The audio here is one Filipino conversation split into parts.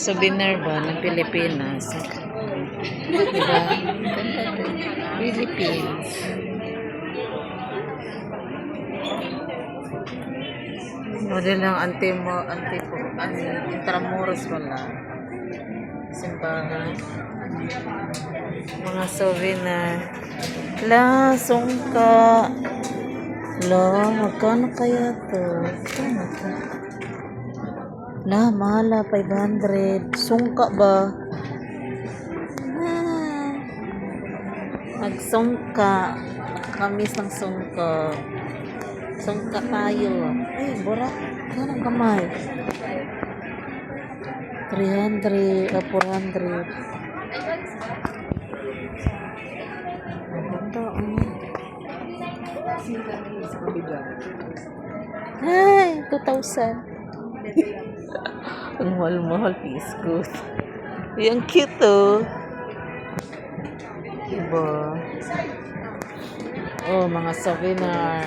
Souvenir ba ng Pilipinas? Diba? Philippines. Model ng Intramuros wala. Simbahan. Mga souvenir. La, sungka. La, magkano kaya to? Magkano to? La, mahala, 500. Sungka ba? Ah, magsungka. Kamis ng sungka. Sungka tayo. Ay, burak. Ganang kamay. 300 o 400. Maganda, Ay, 2,000. Ang mahal-mahal, biscuit. Yung cute, oh. Diba? Oh, mga souvenir.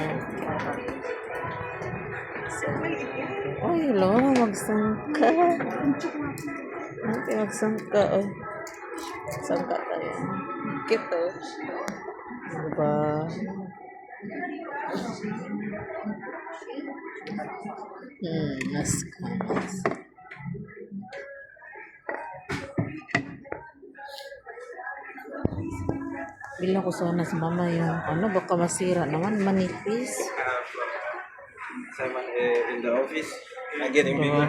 Ay, lo, magsangka. Magsangka, oh. Sangka tayo. Cute, oh. Diba? Nas. Bilang ko sana sa mama yung baka masira naman, manipis. Simon in the office. Getting bigger.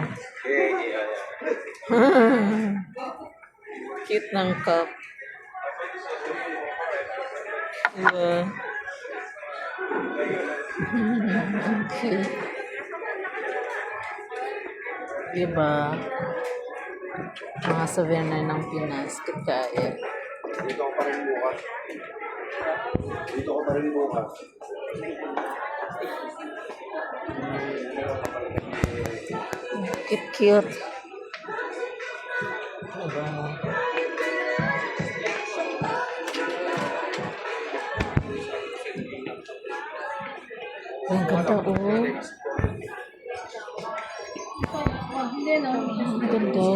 Yeah. Cute ng cup. Diba? Cute. Diba? Mga souvenir ng Pinas. Kaya. Dito ko pa rin bukas. Cute. Diba? Ang ganda, oh. Ang ganda.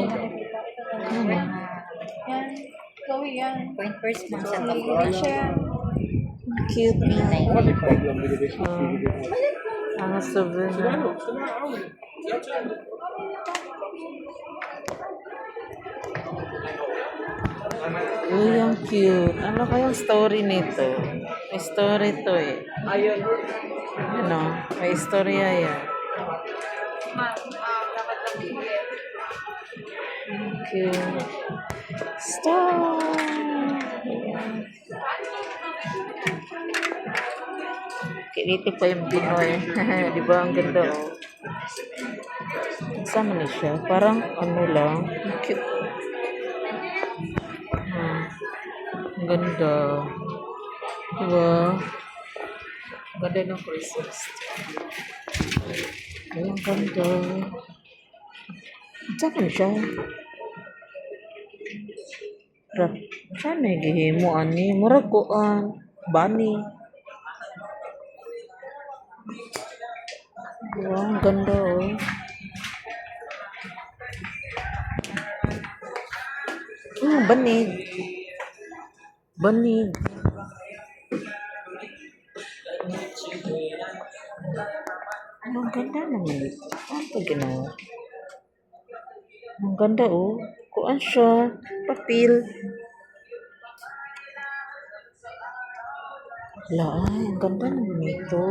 Point first ng Santa Cruz. Cute na. Mga souvenir. Uy, ang cute. Ano kayang story nito? May story to eh. May istorya yan. Cute. Stop! Kiniti pa yung Pinoy. Di ba? Ang ganda, oh. Sama na siya. Parang lang. Cute. Ang ganda. Diba? Ang ganda ng Christmas. Ay, ang ganda. Saan siya? Saan may gihimo ani? Murag ko bani. Diba? Ang ganda, oh. Banig. Banig. Ang ganda naman ito. Ano ginawa? Ang ganda, oh. Kuan siya. Papel. Ay, ang ganda naman ito.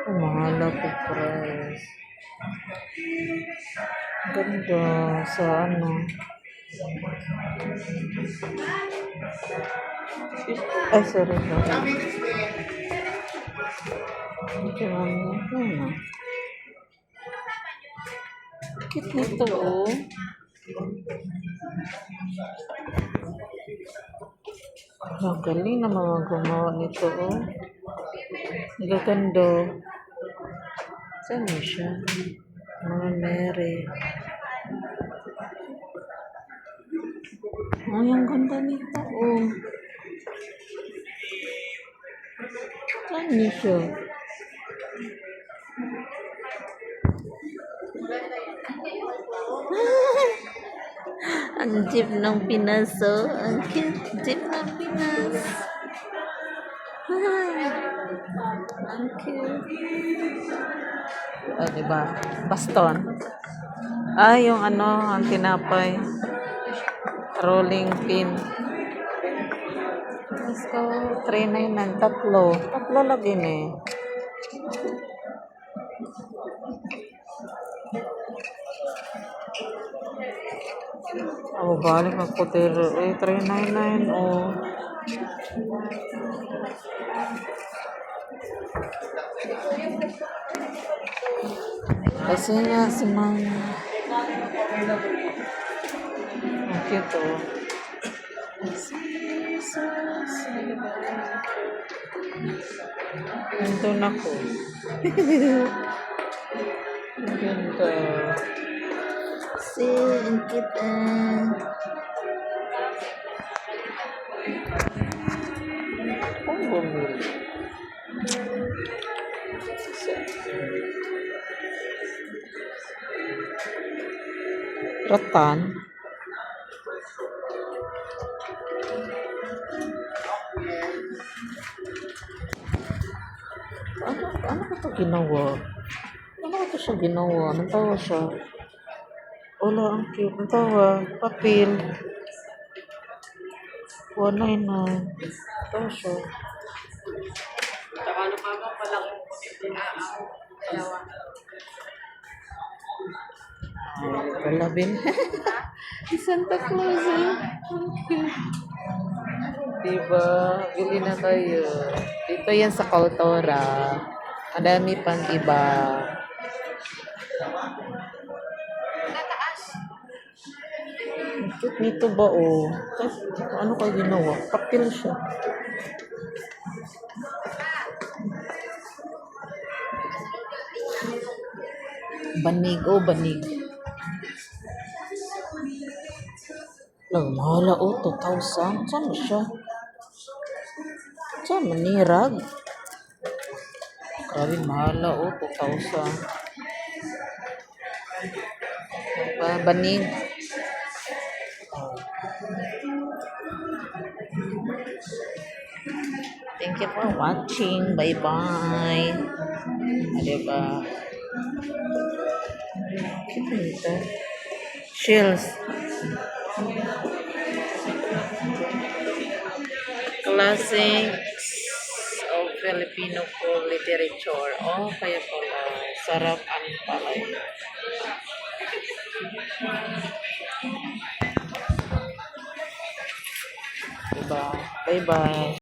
Mahal po price. Ang ganda. Sa Ay, sorry. Cute nito, oh. Ang galing na mga gumawa nito, oh. Gaganda. Saan mo siya? Mga Mary. Ay, ang ganda nito, oh. Saan niyo siya? Ang jeep ng Pinas, oh. Ang cute. Jeep ng Pinas. Ang cute. Oh, diba? Baston. Ah, yung ano, ang tinapay. Rolling pin. Let's go. 399. Tatlo. Tatlo lagi na eh. Oh, balik ang kutero. Eh, 399. Oh. Kasi nga si Mang. Ang cute oh. Nandun ako. Ang ganda. Ang cute ah. Ang bumili. Ratan. Ano ko ito ginawa? Ano ko ito siya ginawa? Anong tawa siya? Wala, ang cute. Anong tawa? Papel. 199. Tawa siya. Tsaka ano pa ba palang dalawa. Kalabin. Santa Claus eh. Diba? Bili na tayo. Dito yan sa Kaltora. Madami pang iba. Ang cute nito ba oh? Ano kayo ginawa? Papel siya. Banig oh, banig. Lang, mahala oh, 2,000. Saan ba siya? Saan manirag? Grabe, mahala oh, 2,000. Banig. Thank you for watching. Bye-bye. Diba? Kita nito. Shells. Classics of Filipino literature. Oh, kaya pala. Sarap ang palay. Diba? Bye-bye.